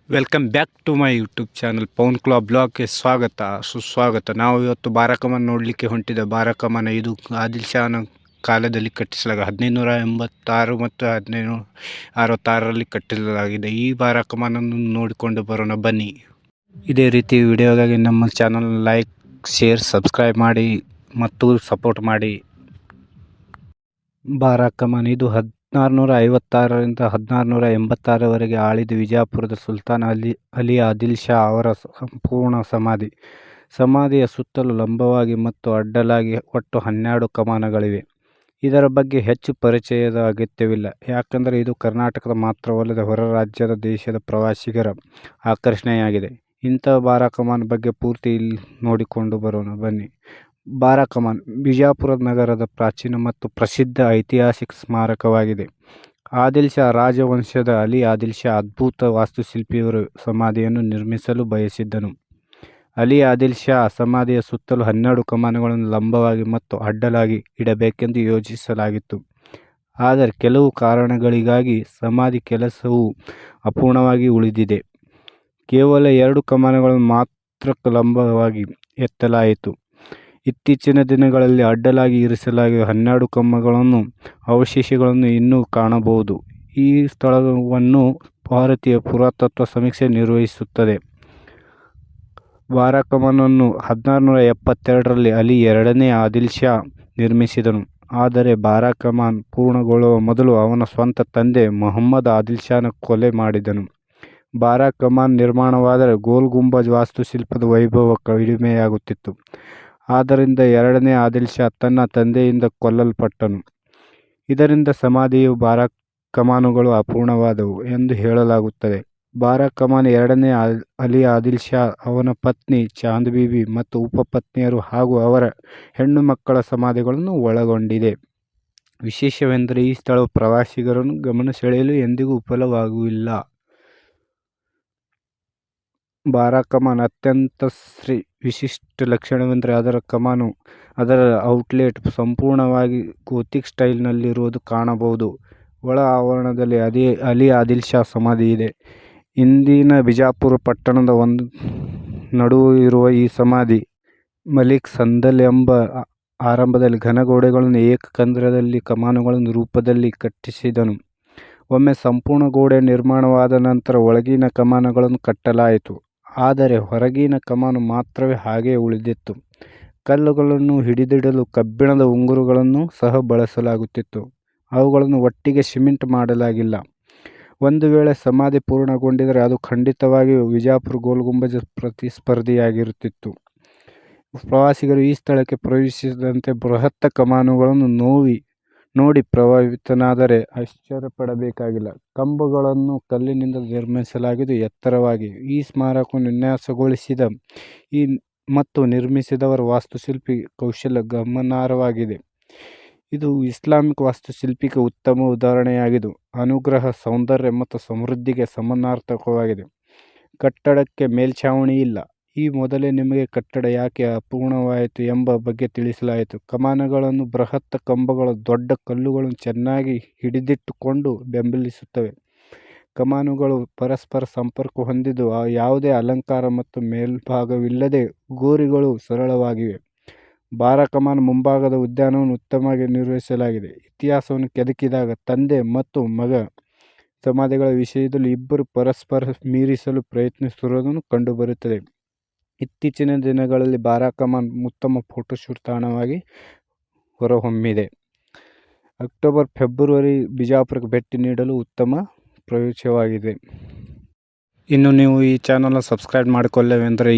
Welcome back to my YouTube channel Pavan ಕ್ಲಾಬ್ ಬ್ಲಾಗ್ಗೆ ಸ್ವಾಗತ ಸುಸ್ವಾಗತ. ನಾವು ಇವತ್ತು ಬಾರಾಕಮಾನ್ ನೋಡಲಿಕ್ಕೆ ಹೊಂಟಿದ್ದ. ಬಾರಾಕಮಾನ್ ಇದು ಆದಿಲ್ ಶಾಹನ ಕಾಲದಲ್ಲಿ ಕಟ್ಟಿಸಲಾಗ 1586 ಮತ್ತು 1566ರಲ್ಲಿ ಕಟ್ಟಿಸಲಾಗಿದೆ. ಈ ಬಾರಾಕಮಾನನ್ನು ನೋಡಿಕೊಂಡು ಬರೋಣ ಬನ್ನಿ. ಇದೇ ರೀತಿ ವಿಡಿಯೋಗಾಗಿ ನಮ್ಮ ಚಾನಲ್ ಲೈಕ್, ಶೇರ್, ಸಬ್ಸ್ಕ್ರೈಬ್ ಮಾಡಿ ಮತ್ತು ಸಪೋರ್ಟ್ ಮಾಡಿ. ಬಾರಾಕಮಾನ್ ಇದು 1656ರಿಂದ 1686ರವರೆಗೆ ಆಳಿದ ವಿಜಾಪುರದ ಸುಲ್ತಾನ್ ಅಲಿ ಆದಿಲ್ ಶಾ ಅವರ ಸಂಪೂರ್ಣ ಸಮಾಧಿ. ಸಮಾಧಿಯ ಸುತ್ತಲೂ ಲಂಬವಾಗಿ ಮತ್ತು ಅಡ್ಡಲಾಗಿ ಒಟ್ಟು 12 ಕಮಾನುಗಳಿವೆ. ಇದರ ಬಗ್ಗೆ ಹೆಚ್ಚು ಪರಿಚಯದ ಅಗತ್ಯವಿಲ್ಲ, ಯಾಕಂದರೆ ಇದು ಕರ್ನಾಟಕದ ಮಾತ್ರವಲ್ಲದೆ ಹೊರ ರಾಜ್ಯದ ದೇಶದ ಪ್ರವಾಸಿಗರ ಆಕರ್ಷಣೆಯಾಗಿದೆ. ಇಂತಹ ಬಾರಾಕಮಾನ್ ಬಗ್ಗೆ ಪೂರ್ತಿ ಇಲ್ಲಿ ನೋಡಿಕೊಂಡು ಬರೋಣ ಬನ್ನಿ. ಬಾರಾಕಮಾನ್ ಬಿಜಾಪುರ ನಗರದ ಪ್ರಾಚೀನ ಮತ್ತು ಪ್ರಸಿದ್ಧ ಐತಿಹಾಸಿಕ ಸ್ಮಾರಕವಾಗಿದೆ. ಆದಿಲ್ ಶಾ ರಾಜವಂಶದ ಅಲಿ ಆದಿಲ್ ಶಾ ಅದ್ಭುತ ವಾಸ್ತುಶಿಲ್ಪಿಯವರು ಸಮಾಧಿಯನ್ನು ನಿರ್ಮಿಸಲು ಬಯಸಿದ್ದನು. ಅಲಿ ಆದಿಲ್ ಶಾ ಸಮಾಧಿಯ ಸುತ್ತಲೂ 12 ಕಮಾನುಗಳನ್ನು ಲಂಬವಾಗಿ ಮತ್ತು ಅಡ್ಡಲಾಗಿ ಇಡಬೇಕೆಂದು ಯೋಜಿಸಲಾಗಿತ್ತು. ಆದರೆ ಕೆಲವು ಕಾರಣಗಳಿಗಾಗಿ ಸಮಾಧಿ ಕೆಲಸವು ಅಪೂರ್ಣವಾಗಿ ಉಳಿದಿದೆ. ಕೇವಲ 2 ಕಮಾನುಗಳನ್ನು ಮಾತ್ರ ಲಂಬವಾಗಿ ಎತ್ತಲಾಯಿತು. ಇತ್ತೀಚಿನ ದಿನಗಳಲ್ಲಿ ಅಡ್ಡಲಾಗಿ ಇರಿಸಲಾಗಿರುವ 12 ಕಂಬಗಳನ್ನು ಅವಶೇಷಗಳನ್ನು ಇನ್ನೂ ಕಾಣಬಹುದು. ಈ ಸ್ಥಳವನ್ನು ಭಾರತೀಯ ಪುರಾತತ್ವ ಸಮೀಕ್ಷೆ ನಿರ್ವಹಿಸುತ್ತದೆ. ಬಾರಾಕಮಾನನ್ನು 1672ರಲ್ಲಿ ಅಲಿ ಎರಡನೇ ಆದಿಲ್ ಶಾ ನಿರ್ಮಿಸಿದನು. ಆದರೆ ಬಾರಾಕಮಾನ್ ಪೂರ್ಣಗೊಳ್ಳುವ ಮೊದಲು ಅವನ ಸ್ವಂತ ತಂದೆ ಮೊಹಮ್ಮದ್ ಆದಿಲ್ ಶಾನ ಕೊಲೆ ಮಾಡಿದನು. ಬಾರಾಕಮಾನ್ ನಿರ್ಮಾಣವಾದರೆ ಗೋಲ್ ಗುಂಬಜ್ ವಾಸ್ತುಶಿಲ್ಪದ ವೈಭವ ಕಡಿಮೆಯಾಗುತ್ತಿತ್ತು. ಆದ್ದರಿಂದ ಎರಡನೇ ಆದಿಲ್ ಶಾ ತನ್ನ ತಂದೆಯಿಂದ ಕೊಲ್ಲಲ್ಪಟ್ಟನು. ಇದರಿಂದ ಸಮಾಧಿಯು ಬಾರಾಕಮಾನುಗಳು ಅಪೂರ್ಣವಾದವು ಎಂದು ಹೇಳಲಾಗುತ್ತದೆ. ಬಾರಾಕಮಾನ್ ಎರಡನೇ ಅಲಿ ಆದಿಲ್ ಶಾ, ಅವನ ಪತ್ನಿ ಚಾಂದ್ ಬೀಬಿ ಮತ್ತು ಉಪಪತ್ನಿಯರು ಹಾಗೂ ಅವರ ಹೆಣ್ಣು ಮಕ್ಕಳ ಸಮಾಧಿಗಳನ್ನು ಒಳಗೊಂಡಿದೆ. ವಿಶೇಷವೆಂದರೆ ಈ ಸ್ಥಳವು ಪ್ರವಾಸಿಗರನ್ನು ಗಮನ ಸೆಳೆಯಲು ಎಂದಿಗೂ ವಿಫಲವಾಗುವುದಿಲ್ಲ. ಬಾರಾಕಮಾನ್ ಅತ್ಯಂತ ವಿಶಿಷ್ಟ ಲಕ್ಷಣವೆಂದರೆ ಅದರ ಕಮಾನು. ಅದರ ಔಟ್ಲೆಟ್ ಸಂಪೂರ್ಣವಾಗಿ ಗೋಥಿಕ್ ಸ್ಟೈಲ್ನಲ್ಲಿರುವುದು ಕಾಣಬಹುದು. ಒಳ ಆವರಣದಲ್ಲಿ ಅಲಿ ಆದಿಲ್ ಶಾ ಸಮಾಧಿ ಇದೆ. ಇಂದಿನ ಬಿಜಾಪುರ ಪಟ್ಟಣದ ನಡುವೆ ಇರುವ ಈ ಸಮಾಧಿ ಮಲಿಕ್ ಸಂದಲ್ ಎಂಬ ಆರಂಭದಲ್ಲಿ ಘನ ಗೋಡೆಗಳನ್ನು ಏಕಕಂದ್ರದಲ್ಲಿ ಕಮಾನುಗಳ ರೂಪದಲ್ಲಿ ಕಟ್ಟಿಸಿದನು. ಒಮ್ಮೆ ಸಂಪೂರ್ಣ ಗೋಡೆ ನಿರ್ಮಾಣವಾದ ನಂತರ ಒಳಗಿನ ಕಮಾನುಗಳನ್ನು ಕಟ್ಟಲಾಯಿತು. ಆದರೆ ಹೊರಗಿನ ಕಮಾನು ಮಾತ್ರವೇ ಹಾಗೆಯೇ ಉಳಿದಿತ್ತು. ಕಲ್ಲುಗಳನ್ನು ಹಿಡಿದಿಡಲು ಕಬ್ಬಿಣದ ಉಂಗುರಗಳನ್ನು ಸಹ ಬಳಸಲಾಗುತ್ತಿತ್ತು. ಅವುಗಳನ್ನು ಒಟ್ಟಿಗೆ ಸಿಮೆಂಟ್ ಮಾಡಲಾಗಿಲ್ಲ. ಒಂದು ವೇಳೆ ಸಮಾಧಿ ಪೂರ್ಣಗೊಂಡಿದ್ದರೆ ಅದು ಖಂಡಿತವಾಗಿಯೂ ವಿಜಾಪುರ ಗೋಲ್ ಗುಂಬಜ್ ಪ್ರತಿಸ್ಪರ್ಧಿಯಾಗಿರುತ್ತಿತ್ತು. ಪ್ರವಾಸಿಗರು ಈ ಸ್ಥಳಕ್ಕೆ ಪ್ರವೇಶಿಸಿದಂತೆ ಬೃಹತ್ ಕಮಾನುಗಳನ್ನು ನೋಡಿ ಪ್ರಭಾವಿತನಾದರೆ ಆಶ್ಚರ್ಯಪಡಬೇಕಾಗಿಲ್ಲ. ಕಂಬಗಳನ್ನು ಕಲ್ಲಿನಿಂದ ನಿರ್ಮಿಸಲಾಗಿದ್ದು ಎತ್ತರವಾಗಿವೆ. ಈ ಸ್ಮಾರಕವನ್ನು ವಿನ್ಯಾಸಗೊಳಿಸಿದ ಮತ್ತು ನಿರ್ಮಿಸಿದವರ ವಾಸ್ತುಶಿಲ್ಪಿ ಕೌಶಲ್ಯ ಗಮನಾರ್ಹವಾಗಿದೆ. ಇದು ಇಸ್ಲಾಮಿಕ್ ವಾಸ್ತುಶಿಲ್ಪಕ್ಕೆ ಉತ್ತಮ ಉದಾಹರಣೆಯಾಗಿದ್ದು ಅನುಗ್ರಹ, ಸೌಂದರ್ಯ ಮತ್ತು ಸಮೃದ್ಧಿಗೆ ಸಮಾನಾರ್ಥಕವಾಗಿದೆ. ಕಟ್ಟಡಕ್ಕೆ ಮೇಲ್ಛಾವಣಿ ಇಲ್ಲ. ಈ ಮೊದಲೇ ನಿಮಗೆ ಕಟ್ಟಡ ಯಾಕೆ ಅಪೂರ್ಣವಾಯಿತು ಎಂಬ ಬಗ್ಗೆ ತಿಳಿಸಲಾಯಿತು. ಕಮಾನುಗಳನ್ನು ಬೃಹತ್ ಕಂಬಗಳು ದೊಡ್ಡ ಕಲ್ಲುಗಳನ್ನು ಚೆನ್ನಾಗಿ ಹಿಡಿದಿಟ್ಟುಕೊಂಡು ಬೆಂಬಲಿಸುತ್ತವೆ. ಕಮಾನುಗಳು ಪರಸ್ಪರ ಸಂಪರ್ಕ ಹೊಂದಿದ್ದು ಯಾವುದೇ ಅಲಂಕಾರ ಮತ್ತು ಮೇಲ್ಭಾಗವಿಲ್ಲದೆ ಗೋರಿಗಳು ಸರಳವಾಗಿವೆ. ಬಾರಾಕಮಾನ್ ಮುಂಭಾಗದ ಉದ್ಯಾನವನ್ನು ಉತ್ತಮವಾಗಿ ನಿರ್ವಹಿಸಲಾಗಿದೆ. ಇತಿಹಾಸವನ್ನು ಕೆದಕಿದಾಗ ತಂದೆ ಮತ್ತು ಮಗ ಸಮಾಧಿಗಳ ವಿಷಯದಲ್ಲಿ ಇಬ್ಬರು ಪರಸ್ಪರ ಮೀರಿಸಲು ಪ್ರಯತ್ನಿಸುತ್ತಿರುವುದನ್ನು ಕಂಡುಬರುತ್ತದೆ. ಇತ್ತೀಚಿನ ದಿನಗಳಲ್ಲಿ ಬಾರಾಕಮಾನ್ ಉತ್ತಮ ಫೋಟೋಶೂಟ್ ತಾಣವಾಗಿ ಹೊರಹೊಮ್ಮಿದೆ. ಅಕ್ಟೋಬರ್, ಫೆಬ್ರವರಿ ಬಿಜಾಪುರಕ್ಕೆ ಭೇಟಿ ನೀಡಲು ಉತ್ತಮ ಪ್ರವೇಶವಾಗಿದೆ. ಇನ್ನು ನೀವು ಈ ಚಾನಲ್ನ ಸಬ್ಸ್ಕ್ರೈಬ್ ಮಾಡಿಕೊಳ್ಳವೆಂದರೆ